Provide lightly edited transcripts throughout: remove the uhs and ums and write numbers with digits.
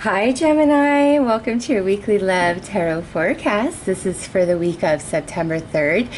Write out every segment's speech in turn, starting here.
Hi Gemini, welcome to your weekly love tarot forecast. This is for the week of September 3rd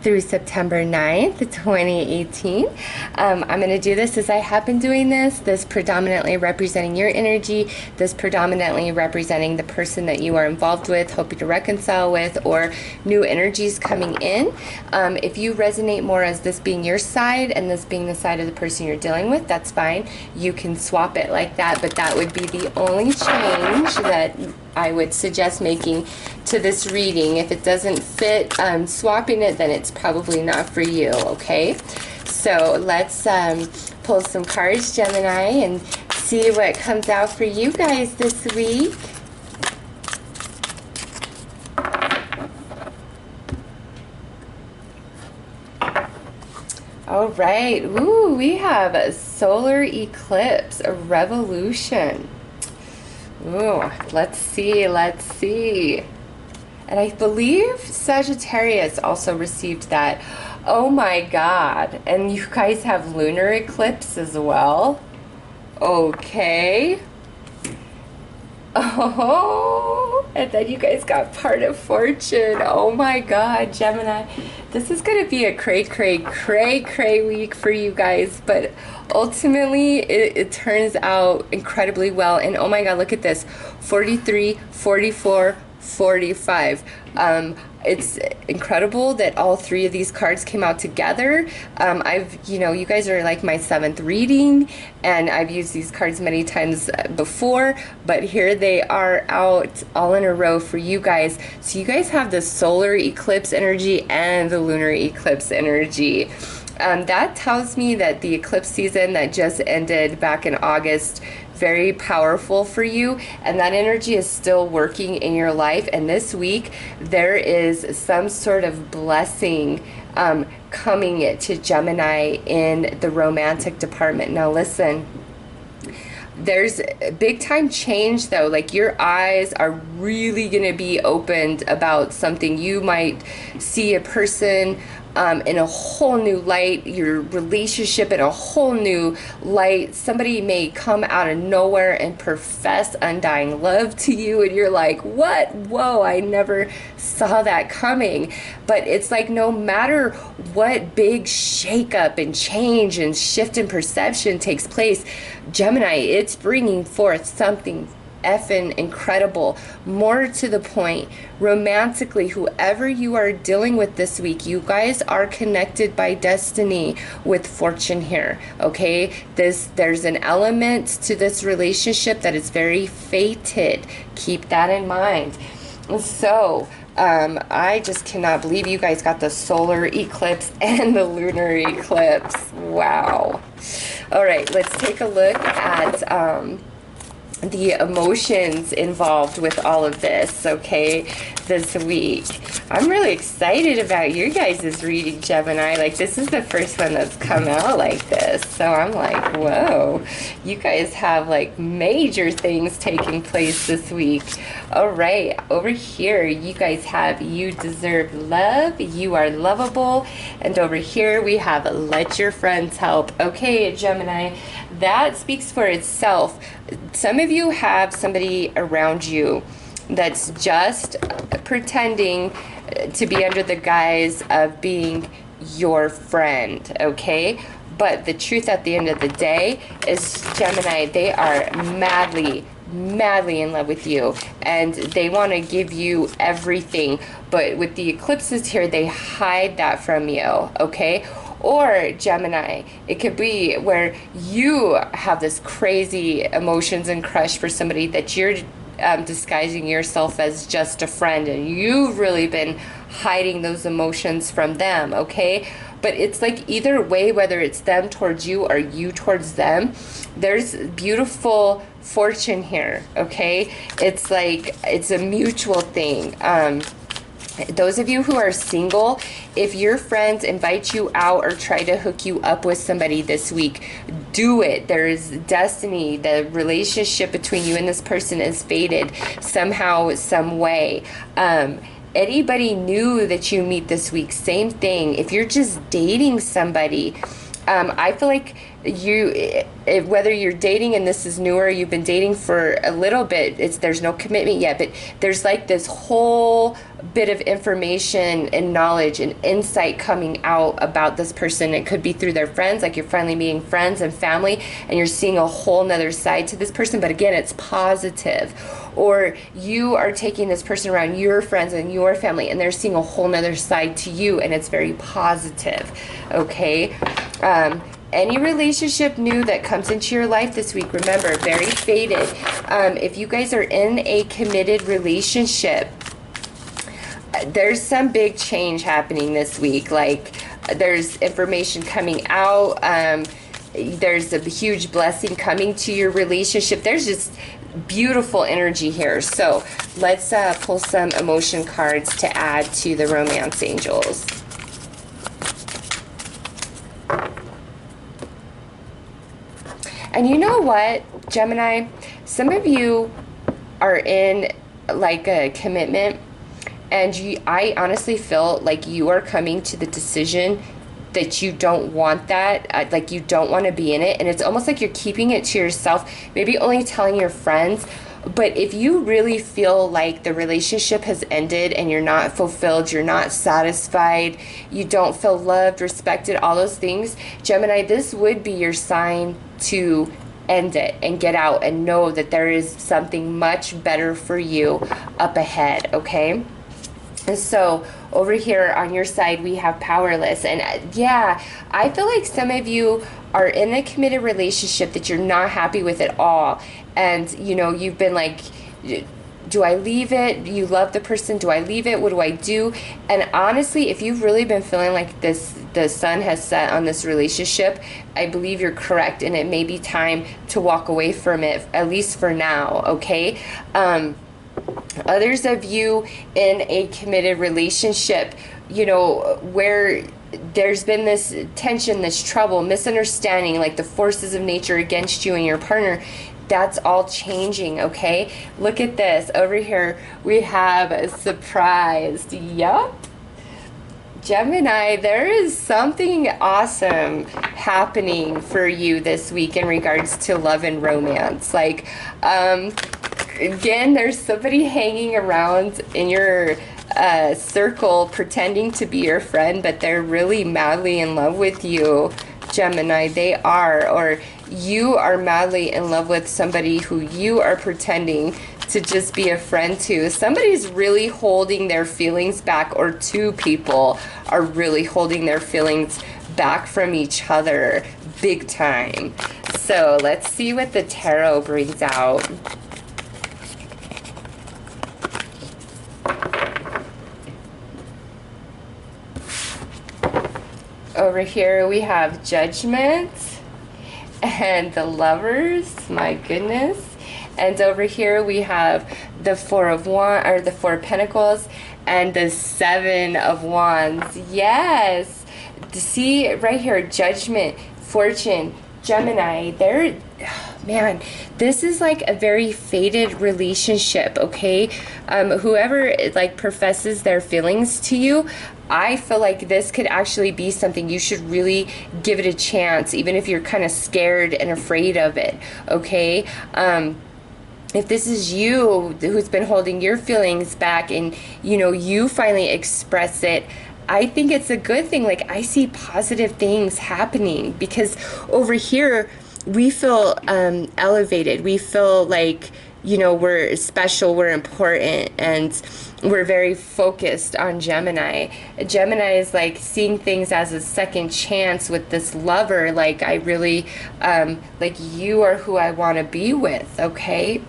through September 9th, 2018. I'm going to do this as I have been doing this predominantly representing your energy, this predominantly representing the person that you are involved with, hoping to reconcile with, or new energies coming in. If you resonate more as this being your side and this being the side of the person you're dealing with, that's fine. You can swap it like that, but that would be the only change that I would suggest making to this reading. If it doesn't fit swapping it, then it's probably not for you, okay? So let's pull some cards, Gemini, and see what comes out for you guys this week. All right, ooh, we have a solar eclipse, a revolution. Ooh, let's see. And I believe Sagittarius also received that. Oh my God. And you guys have lunar eclipse as well. Okay. Oh, and then you guys got part of fortune. Oh my God, Gemini. This is going to be a cray week for you guys, but ultimately it turns out incredibly well. And oh my God, look at this. 43, 44, 45. It's incredible that all three of these cards came out together. You guys are like my 7th reading, and I've used these cards many times before, but here they are out all in a row for you guys. So you guys have the solar eclipse energy and the lunar eclipse energy. That tells me that the eclipse season that just ended back in August, very powerful for you, and that energy is still working in your life. And this week there is some sort of blessing coming to Gemini in the romantic department. Now listen, there's big time change though. Like, your eyes are really gonna be opened about something. You might see a person in a whole new light, your relationship in a whole new light. Somebody may come out of nowhere and profess undying love to you, and you're like, what? Whoa, I never saw that coming. But it's like, no matter what big shakeup and change and shift in perception takes place, Gemini, it's bringing forth something effing incredible. More to the point, romantically, whoever you are dealing with this week, you guys are connected by destiny with fortune here, okay? There's an element to this relationship that is very fated. Keep that in mind. So I just cannot believe you guys got the solar eclipse and the lunar eclipse. Wow. All right, let's take a look at the emotions involved with all of this, okay, this week. I'm really excited about your guys' reading, Gemini. Like, this is the first one that's come out like this, so I'm like, whoa, you guys have like major things taking place this week. All right, over here you guys have you deserve love, you are lovable, and over here we have let your friends help. Okay, Gemini, that speaks for itself. Some of you have somebody around you that's just pretending to be under the guise of being your friend, okay? But the truth at the end of the day is, Gemini, they are madly in love with you, and they want to give you everything. But with the eclipses here, they hide that from you, okay? Or Gemini, it could be where you have this crazy emotions and crush for somebody that you're disguising yourself as just a friend, and you've really been hiding those emotions from them, okay? But it's like, either way, whether it's them towards you or you towards them, there's beautiful fortune here, okay? It's like, it's a mutual thing. Those of you who are single, if your friends invite you out or try to hook you up with somebody this week, do it. There is destiny. The relationship between you and this person is fated somehow, some way. Anybody new that you meet this week, same thing. If you're just dating somebody, I feel like whether you're dating and this is newer, you've been dating for a little bit, there's no commitment yet, but there's like this whole bit of information and knowledge and insight coming out about this person. It could be through their friends, like you're finally meeting friends and family, and you're seeing a whole nother side to this person, but again, it's positive. Or you are taking this person around your friends and your family, and they're seeing a whole nother side to you, and it's very positive, okay? Any relationship new that comes into your life this week, remember, very fated. If you guys are in a committed relationship, there's some big change happening this week. Like, there's information coming out. There's a huge blessing coming to your relationship. There's just beautiful energy here. So let's pull some emotion cards to add to the romance angels. And you know what, Gemini? Some of you are in like a commitment, and I honestly feel like you are coming to the decision that you don't want that, like you don't want to be in it, and it's almost like you're keeping it to yourself, maybe only telling your friends. But if you really feel like the relationship has ended and you're not fulfilled, you're not satisfied, you don't feel loved, respected, all those things, Gemini, this would be your sign to end it and get out and know that there is something much better for you up ahead, okay? And so over here on your side, we have powerless. And yeah, I feel like some of you are in a committed relationship that you're not happy with at all. And, you know, you've been like, do I leave it? You love the person. Do I leave it? What do I do? And honestly, if you've really been feeling like the sun has set on this relationship, I believe you're correct. And it may be time to walk away from it, at least for now, okay? Others of you in a committed relationship, you know, where there's been this tension, this trouble, misunderstanding, like the forces of nature against you and your partner, that's all changing, okay? Look at this. Over here, we have a surprise. Yup. Gemini, there is something awesome happening for you this week in regards to love and romance. Like, again, there's somebody hanging around in your circle pretending to be your friend, but they're really madly in love with you, Gemini. They are, or you are madly in love with somebody who you are pretending to just be a friend to. Somebody's really holding their feelings back, or two people are really holding their feelings back from each other big time. So let's see what the tarot brings out. Over here we have Judgment and the Lovers, my goodness. And over here we have the Four of Wands, or the Four of Pentacles, and the Seven of Wands. Yes. See right here, Judgment, Fortune, Gemini. They're, man, this is like a very fated relationship, okay? Whoever like professes their feelings to you, I feel like this could actually be something you should really give it a chance, even if you're kind of scared and afraid of it, okay? If this is you who's been holding your feelings back and, you know, you finally express it, I think it's a good thing. Like, I see positive things happening, because over here we feel elevated. We feel like, you know, we're special, we're important, and we're very focused on Gemini. Gemini is like seeing things as a second chance with this lover. Like, I really, like, you are who I want to be with, okay?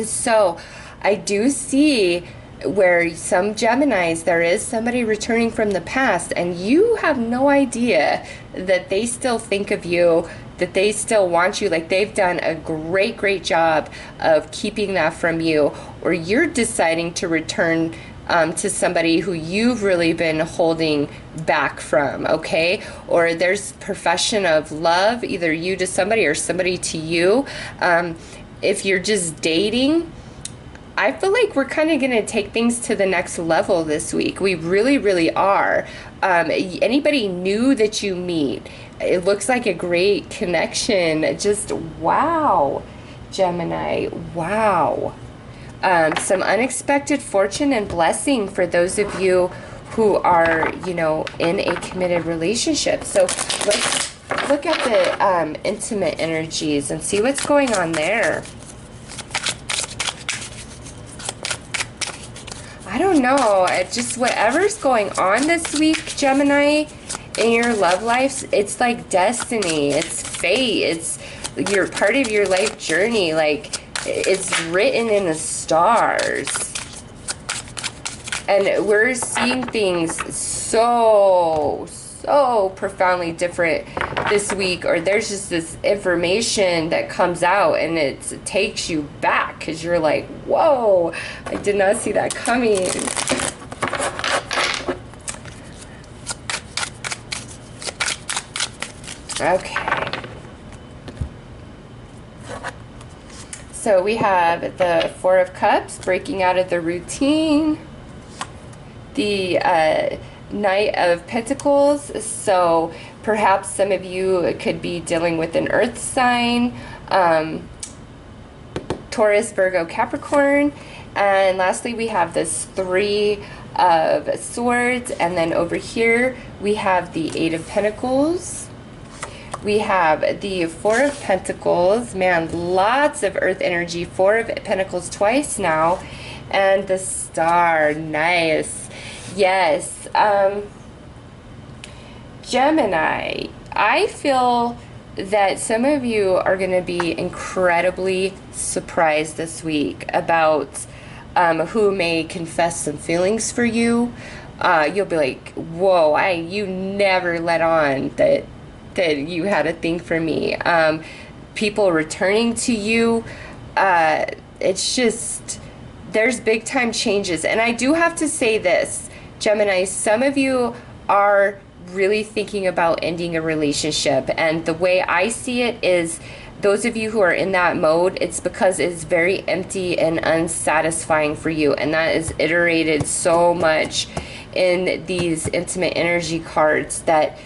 So I do see where some Geminis, there is somebody returning from the past, and you have no idea that they still think of you, that they still want you. Like, they've done a great job of keeping that from you, or you're deciding to return to somebody who you've really been holding back from, okay? Or there's profession of love, either you to somebody or somebody to you. If you're just dating, I feel like we're kind of going to take things to the next level this week. We really, really are. Anybody new that you meet, it looks like a great connection. Just wow, Gemini, wow. Some unexpected fortune and blessing for those of you who are, you know, in a committed relationship. So let's look at the intimate energies and see what's going on there. I don't know. It just whatever's going on this week, Gemini, in your love life, it's like destiny. It's fate. It's your part of your life journey. Like, it's written in the stars. And we're seeing things so profoundly different this week, or there's just this information that comes out and it takes you back because you're like, whoa, I did not see that coming. Okay. So we have the Four of Cups, breaking out of the routine. The Knight of Pentacles, so perhaps some of you could be dealing with an earth sign, Taurus, Virgo, Capricorn. And lastly, we have this Three of Swords, and then over here we have the Eight of Pentacles. We have the Four of Pentacles, man, lots of earth energy, Four of Pentacles twice now, and the Star, nice. Yes, Gemini, I feel that some of you are going to be incredibly surprised this week about who may confess some feelings for you. You'll be like, whoa, you never let on that you had a thing for me. People returning to you, it's just, there's big time changes. And I do have to say this, Gemini, some of you are really thinking about ending a relationship, and the way I see it is those of you who are in that mode, it's because it's very empty and unsatisfying for you, and that is iterated so much in these intimate energy cards that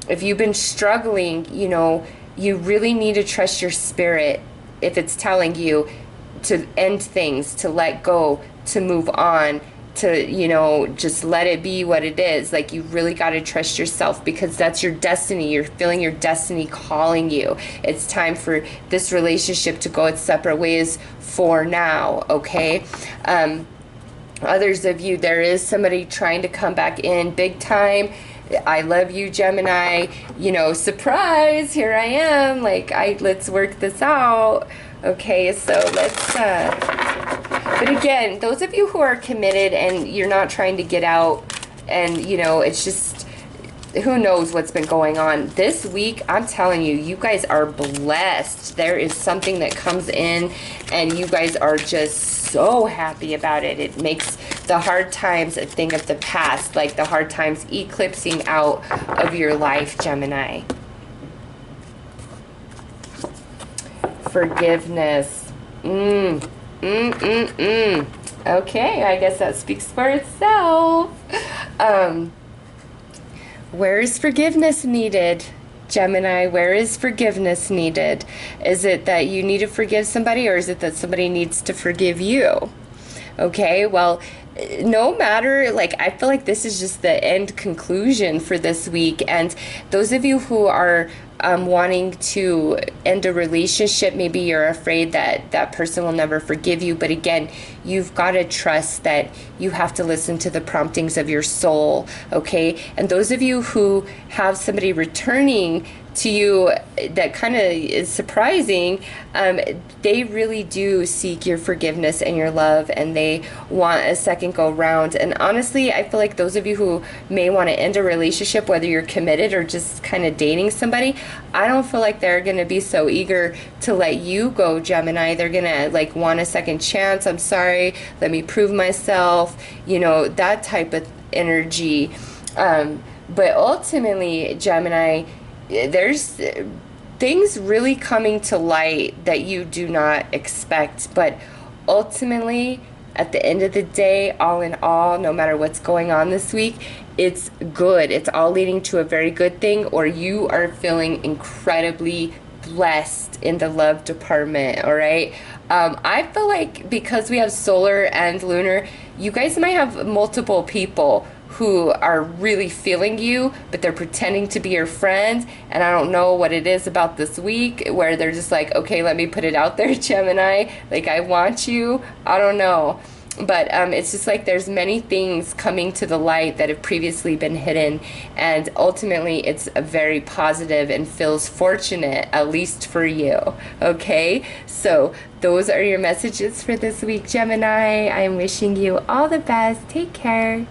if you've been struggling, you know, you really need to trust your spirit if it's telling you to end things, to let go, to move on, to, you know, just let it be what it is. Like, you really got to trust yourself, because that's your destiny. You're feeling your destiny calling you. It's time for this relationship to go its separate ways for now, okay? Others of you, there is somebody trying to come back in big time. I love you, Gemini. You know, surprise, here I am. Like, let's work this out. Okay, so let's but again, those of you who are committed and you're not trying to get out, and you know, it's just, who knows what's been going on this week, I'm telling you, you guys are blessed. There is something that comes in and you guys are just so happy about it. It makes the hard times a thing of the past, like the hard times eclipsing out of your life, Gemini. Forgiveness. Okay, I guess that speaks for itself. Where is forgiveness needed, Gemini? Where is forgiveness needed? Is it that you need to forgive somebody, or is it that somebody needs to forgive you? Okay, well, no matter, like, I feel like this is just the end conclusion for this week. And those of you who are wanting to end a relationship, maybe you're afraid that that person will never forgive you, but again, you've got to trust that you have to listen to the promptings of your soul, okay? And those of you who have somebody returning to you that kind of is surprising, they really do seek your forgiveness and your love, and they want a second go round. And honestly, I feel like those of you who may want to end a relationship, whether you're committed or just kind of dating somebody, I don't feel like they're going to be so eager to let you go, Gemini. They're going to like want a second chance. I'm sorry, let me prove myself, you know, that type of energy. But ultimately, Gemini, there's things really coming to light that you do not expect, but ultimately at the end of the day, all in all, no matter what's going on this week, it's good. It's all leading to a very good thing, or you are feeling incredibly blessed in the love department. All right. I feel like because we have solar and lunar, you guys might have multiple people who are really feeling you, but they're pretending to be your friend. And I don't know what it is about this week where they're just like, okay, let me put it out there, Gemini, like I want you. I don't know. But it's just like there's many things coming to the light that have previously been hidden, and ultimately it's a very positive and feels fortunate, at least for you. Okay, so those are your messages for this week, Gemini. I'm wishing you all the best. Take care.